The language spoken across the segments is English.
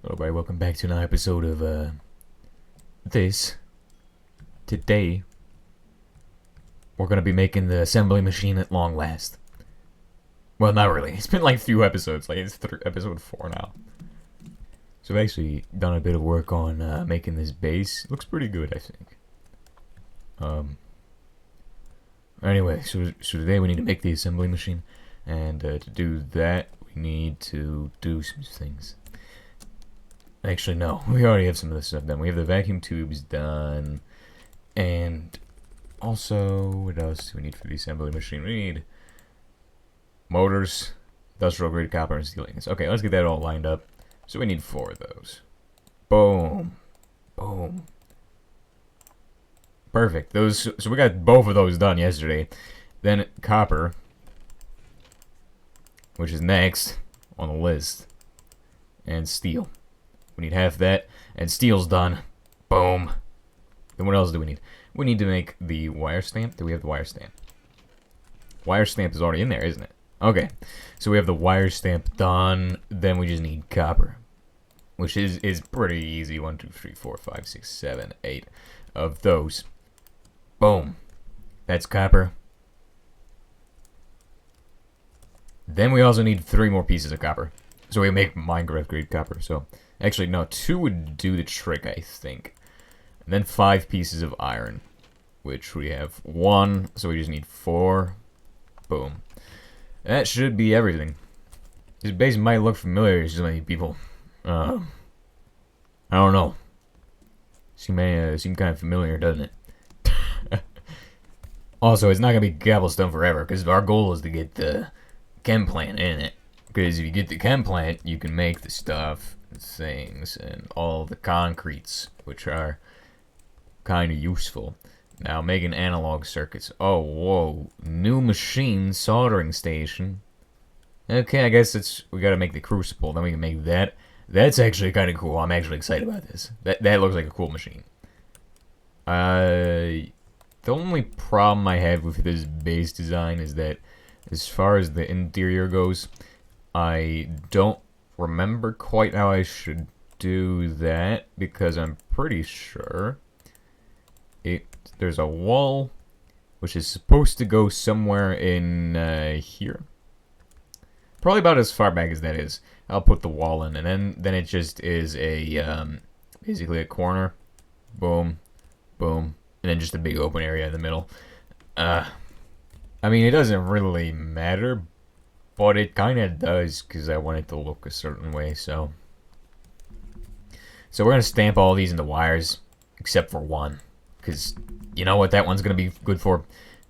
Hello everybody, welcome back to another episode of this. Today, we're gonna be making the assembly machine at long last. Well, not really. It's been like a few episodes, like it's episode 4 now. So I've actually done a bit of work on making this base. It looks pretty good, I think. Anyway, so today we need to make the assembly machine. And to do that, we need to do some things. Actually, no. We already have some of this stuff done. We have the vacuum tubes done. And also, what else do we need for the assembly machine? We need motors, industrial grade copper, and steel ingots. Okay, let's get that all lined up. So we need 4 of those. Boom. Boom. Perfect. So we got both of those done yesterday. Then copper, which is next on the list. And steel. We need half that, and steel's done. Boom. Then what else do we need? We need to make the wire stamp. Do we have the wire stamp? Wire stamp is already in there, isn't it? Okay. So we have the wire stamp done. Then we just need copper, which is pretty easy. 1, 2, 3, 4, 5, 6, 7, 8 of those. Boom. That's copper. Then we also need 3 more pieces of copper. So we make Minecraft grade copper. So actually, no, 2 would do the trick, I think. And then 5 pieces of iron, which we have 1, so we just need 4. Boom. That should be everything. This base might look familiar to so many people. I don't know. Seem kind of familiar, doesn't it? Also, it's not gonna be cobblestone forever, because our goal is to get the chem plant in it. Because if you get the chem plant, you can make the stuff, things, and all the concretes, which are kind of useful. Now, making analog circuits. Oh, whoa. New machine soldering station. Okay, I guess we gotta make the crucible, then we can make that. That's actually kind of cool. I'm actually excited about this. That looks like a cool machine. The only problem I have with this base design is that as far as the interior goes, I don't remember quite how I should do that, because I'm pretty sure there's a wall which is supposed to go somewhere in here. Probably about as far back as that is. I'll put the wall in, and then it just is a basically a corner. Boom, boom, and then just a big open area in the middle. I mean, it doesn't really matter, but it kind of does, because I want it to look a certain way, so we're going to stamp all these into wires, except for one, because you know what that one's going to be good for?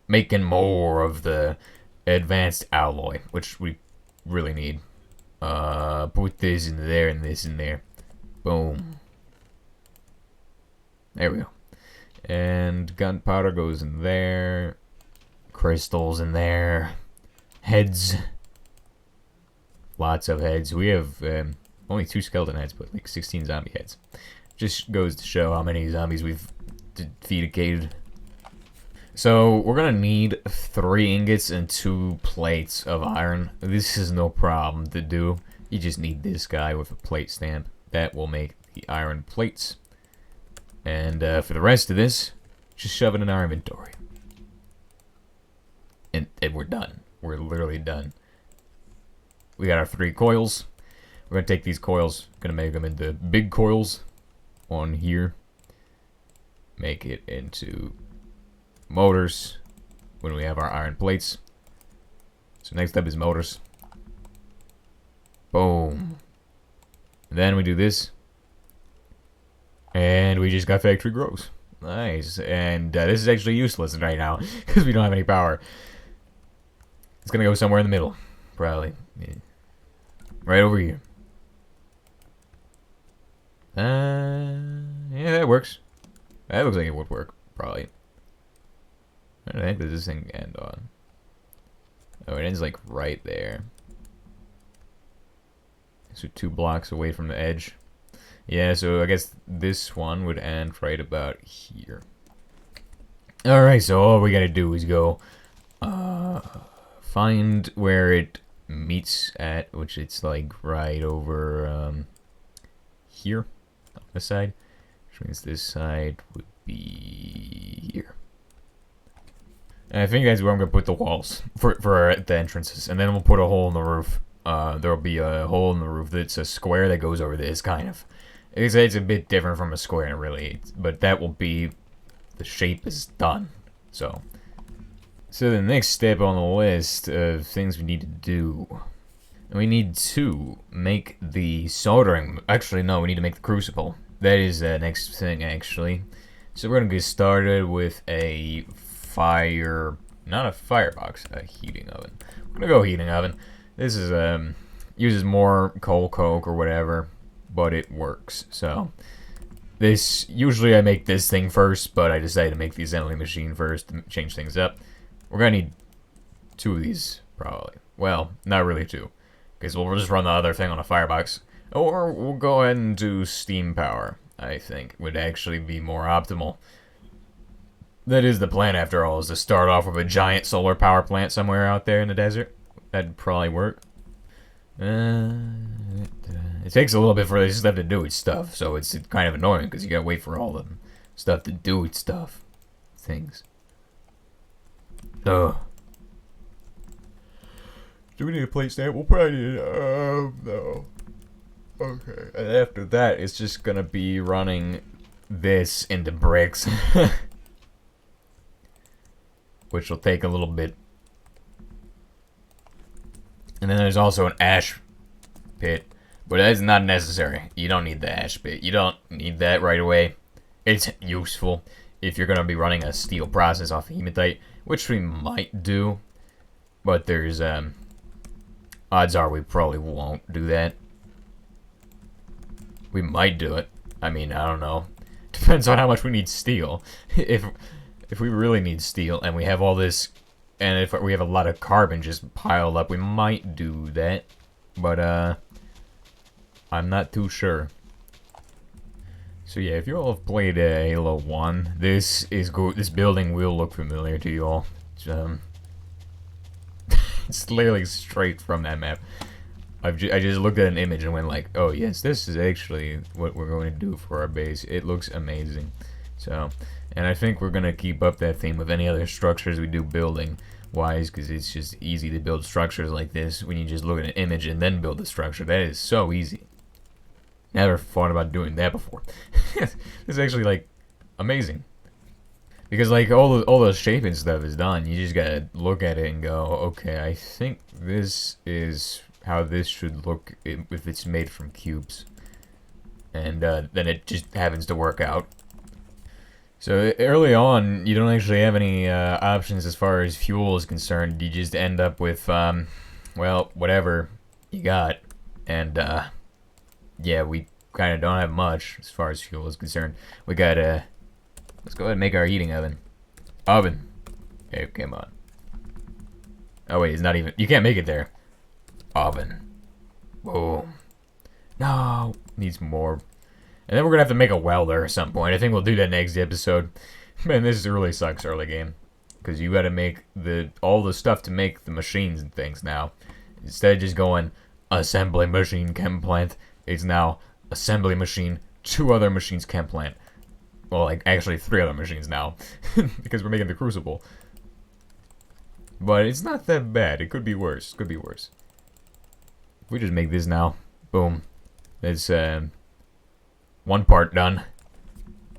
Making more of the advanced alloy, which we really need. Put this in there and this in there. Boom. There we go. And gunpowder goes in there. Crystals in there. Heads. Lots of heads. We have only 2 skeleton heads, but like 16 zombie heads. Just goes to show how many zombies we've defeated. So we're gonna need 3 ingots and 2 plates of iron. This is no problem to do. You just need this guy with a plate stamp. That will make the iron plates. And for the rest of this, just shove it in our inventory. And we're done. We're literally done. We got our 3 coils. We're going to take these coils, going to make them into big coils on here. Make it into motors when we have our iron plates. So next up is motors. Boom. And then we do this. And we just got factory grows. Nice. And this is actually useless right now, because we don't have any power. It's going to go somewhere in the middle. Probably. Yeah. Right over here. Yeah, that works. That looks like it would work, probably. Where the heck does this thing end on? Oh, it ends like right there. So 2 blocks away from the edge. Yeah, so I guess this one would end right about here. Alright, so all we gotta do is go find where it meets at, which it's like right over here, on this side, which means this side would be here. And I think that's where I'm gonna put the walls for the entrances, and then we'll put a hole in the roof. There'll be a hole in the roof that's a square that goes over this, kind of. It's a bit different from a square, really, but that will be, the shape is done. So the next step on the list of things we need to do, we need to make the soldering. Actually, no, we need to make the crucible. That is the next thing, actually. So we're gonna get started with a not a firebox, a heating oven. We're gonna go heating oven. This is uses more coal coke or whatever, but it works. So this, usually I make this thing first, but I decided to make the assembly machine first to change things up. We're gonna need 2 of these, probably. Well, not really 2, because we'll just run the other thing on a firebox, or we'll go ahead and do steam power. I think would actually be more optimal. That is the plan, after all, is to start off with a giant solar power plant somewhere out there in the desert. That'd probably work. It takes a little bit for this stuff to do its stuff, so it's kind of annoying because you gotta wait for all the stuff to do its stuff. Things. Ugh. Do we need a plate stand? We'll probably need no. Okay. And after that, it's just gonna be running this into bricks. Which will take a little bit. And then there's also an ash pit, but that's not necessary. You don't need the ash pit. You don't need that right away. It's useful if you're going to be running a steel process off of hematite, which we might do, but there's odds are we probably won't do that. We might do it. I mean, I don't know. Depends on how much we need steel. If we really need steel and we have all this, and if we have a lot of carbon just piled up, we might do that, but I'm not too sure. So yeah, if you all have played Halo 1, this building will look familiar to you all. It's literally straight from that map. I just looked at an image and went like, oh yes, this is actually what we're going to do for our base. It looks amazing. So, and I think we're going to keep up that theme with any other structures we do building wise, because it's just easy to build structures like this when you just look at an image and then build a structure. That is so easy. Never thought about doing that before. It's actually like amazing. Because like all the shaping stuff is done. You just gotta look at it and go, okay, I think this is how this should look if it's made from cubes. And then it just happens to work out. So early on, you don't actually have any options as far as fuel is concerned. You just end up with, well, whatever you got. And yeah, we kind of don't have much as far as fuel is concerned. We gotta, let's go ahead and make our heating oven. Oven. Okay, come on. Oh wait, it's not even, you can't make it there. Oven. Boom. No, needs more. And then we're gonna have to make a welder at some point. I think we'll do that next episode. Man, this really sucks early game. Because you gotta make all the stuff to make the machines and things now. Instead of just going assembly machine chem plant, it's now assembly machine, 2 other machines chem plant. Well, like actually 3 other machines now. Because we're making the crucible. But it's not that bad. It could be worse. Could be worse. If we just make this now, boom. It's 1 part done.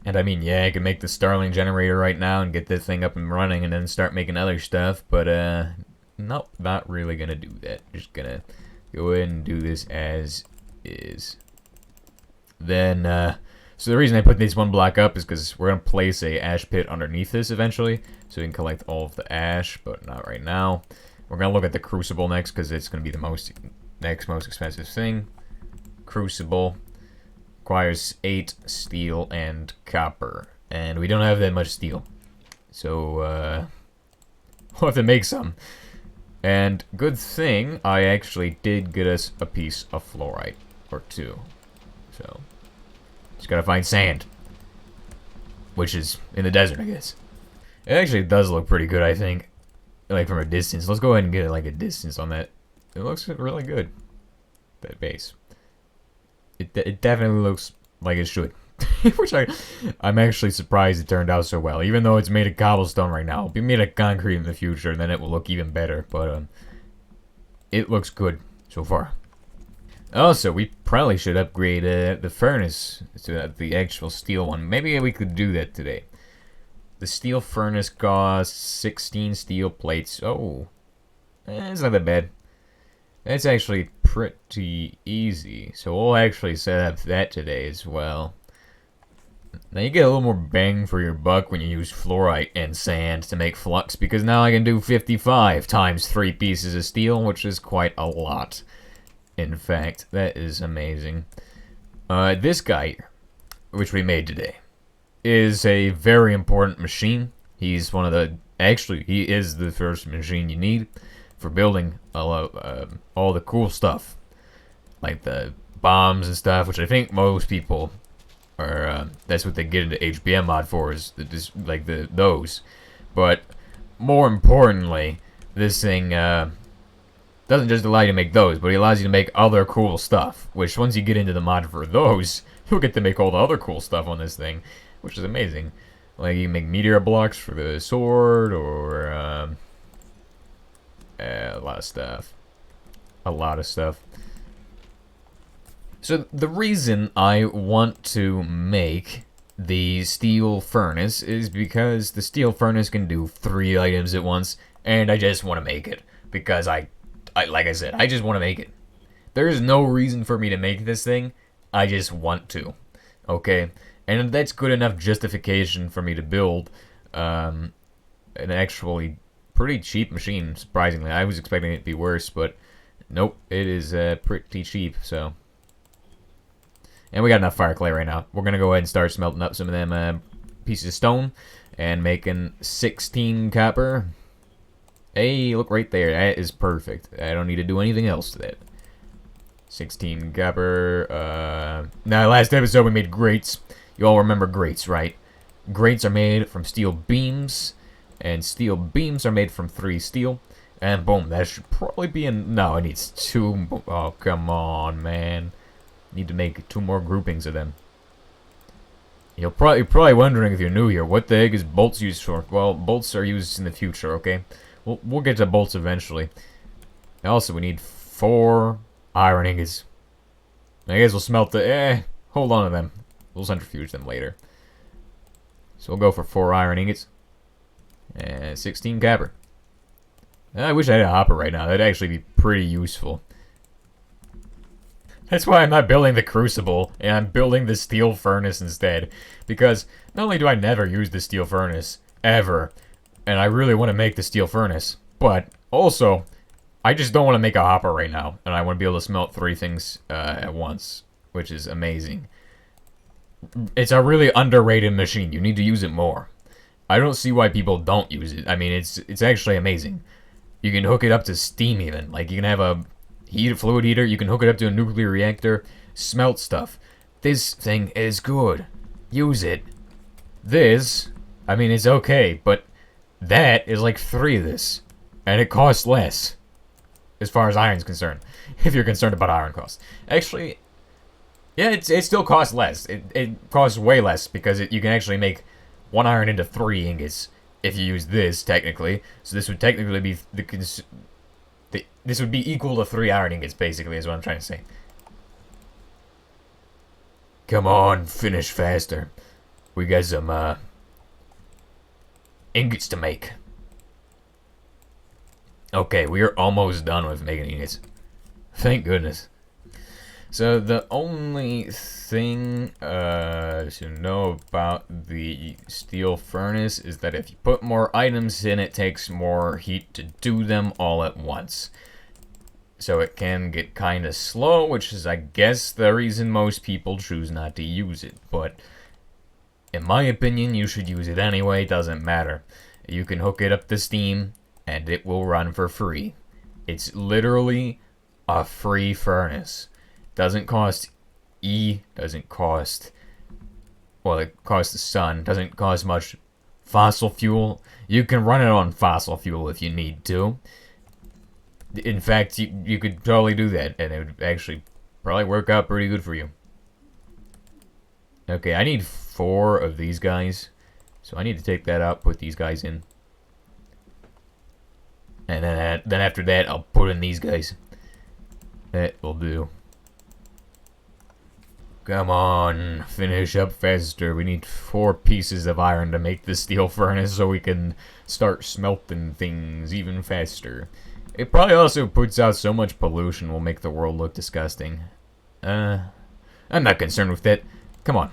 And I mean, yeah, I can make the Starling generator right now and get this thing up and running and then start making other stuff, but nope, not really gonna do that. Just gonna go ahead and do this as is. Then, so the reason I put this 1 block up is because we're gonna place a ash pit underneath this eventually, so we can collect all of the ash, but not right now. We're gonna look at the crucible next because it's gonna be the next most expensive thing. Crucible requires 8 steel and copper, and we don't have that much steel, so we'll have to make some. And good thing I actually did get us a piece of fluorite or 2, so just gotta find sand, which is in the desert, I guess. It actually does look pretty good, I think, like from a distance. Let's go ahead and get like a distance on that. It looks really good, that base. It definitely looks like it should. Which I'm actually surprised it turned out so well. Even though it's made of cobblestone right now, it'll be made of concrete in the future, and then it will look even better. But it looks good so far. Also, we probably should upgrade the furnace to the actual steel one. Maybe we could do that today. The steel furnace costs 16 steel plates. Oh, it's not that bad. That's actually pretty easy. So we'll actually set up that today as well. Now you get a little more bang for your buck when you use fluorite and sand to make flux, because now I can do 55 times 3 pieces of steel, which is quite a lot. In fact, that is amazing. This guy, which we made today, is a very important machine. He's one of the... Actually, he is the first machine you need for building all the cool stuff. Like the bombs and stuff, which I think most people are... that's what they get into HBM mod for, is like those. But more importantly, this thing... doesn't just allow you to make those, but it allows you to make other cool stuff. Which, once you get into the mod for those, you'll get to make all the other cool stuff on this thing, which is amazing. Like, you can make meteor blocks for the sword, or a lot of stuff. A lot of stuff. So, the reason I want to make the steel furnace is because the steel furnace can do 3 items at once, and I just want to make it. Because like I said, I just want to make it. There is no reason for me to make this thing. I just want to. Okay? And that's good enough justification for me to build an actually pretty cheap machine, surprisingly. I was expecting it to be worse, but nope, it is pretty cheap, so. And we got enough fire clay right now. We're going to go ahead and start smelting up some of them pieces of stone and making 16 copper. Hey, look right there. That is perfect. I don't need to do anything else to that. 16 copper. Now, last episode we made grates. You all remember grates, right? Grates are made from steel beams, and steel beams are made from 3 steel. And boom, that should probably be in... No, it needs 2... Oh, come on, man. Need to make 2 more groupings of them. You're probably wondering if you're new here, what the heck is bolts used for? Well, bolts are used in the future, okay? We'll get to bolts eventually. Also, we need 4 iron ingots. I guess we'll smelt the... hold on to them. We'll centrifuge them later. So we'll go for 4 iron ingots. And 16 copper. I wish I had a hopper right now. That'd actually be pretty useful. That's why I'm not building the crucible, and I'm building the steel furnace instead. Because not only do I never use the steel furnace, ever, and I really want to make the steel furnace, but also, I just don't want to make a hopper right now, and I want to be able to smelt 3 things at once, which is amazing. It's a really underrated machine. You need to use it more. I don't see why people don't use it. I mean, it's actually amazing. You can hook it up to steam even. Like, you can have a fluid heater, you can hook it up to a nuclear reactor, smelt stuff. This thing is good. Use it. This, I mean, it's okay, but that is like 3 of this. And it costs less. As far as iron's concerned. If you're concerned about iron costs. Actually, yeah, it still costs less. It costs way less because you can actually make 1 iron into 3 ingots if you use this, technically. So this would technically be this would be equal to 3 iron ingots, basically, is what I'm trying to say. Come on, finish faster. We got some, ingots to make. Okay, we are almost done with making ingots. Thank goodness. So, the only thing to know about the steel furnace is that if you put more items in, it takes more heat to do them all at once. So it can get kind of slow, which is, I guess, the reason most people choose not to use it. But, in my opinion, you should use it anyway, doesn't matter. You can hook it up to Steam, and it will run for free. It's literally a free furnace. Doesn't cost doesn't cost, well, it costs the sun, doesn't cost much fossil fuel. You can run it on fossil fuel if you need to. In fact, you could totally do that, and it would actually probably work out pretty good for you. Okay, I need 4 of these guys. So I need to take that out, put these guys in. And then after that, I'll put in these guys. That will do. Come on, finish up faster. We need 4 pieces of iron to make the steel furnace so we can start smelting things even faster. It probably also puts out so much pollution will make the world look disgusting. I'm not concerned with that. Come on.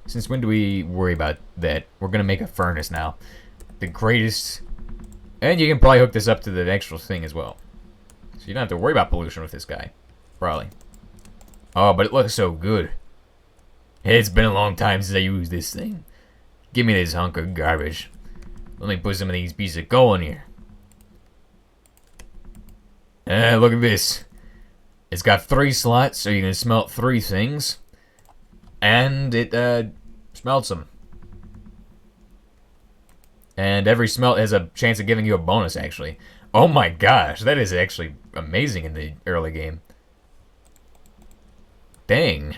Since when do we worry about that? We're gonna make a furnace now. The greatest... And you can probably hook this up to the actual thing as well. So you don't have to worry about pollution with this guy. Probably. Oh, but it looks so good. It's been a long time since I used this thing. Give me this hunk of garbage. Let me put some of these pieces of coal in here. Look at this. It's got 3 slots, so you can smelt 3 things. And it, smelts them. And every smelt has a chance of giving you a bonus, actually. Oh my gosh, that is actually amazing in the early game. Dang.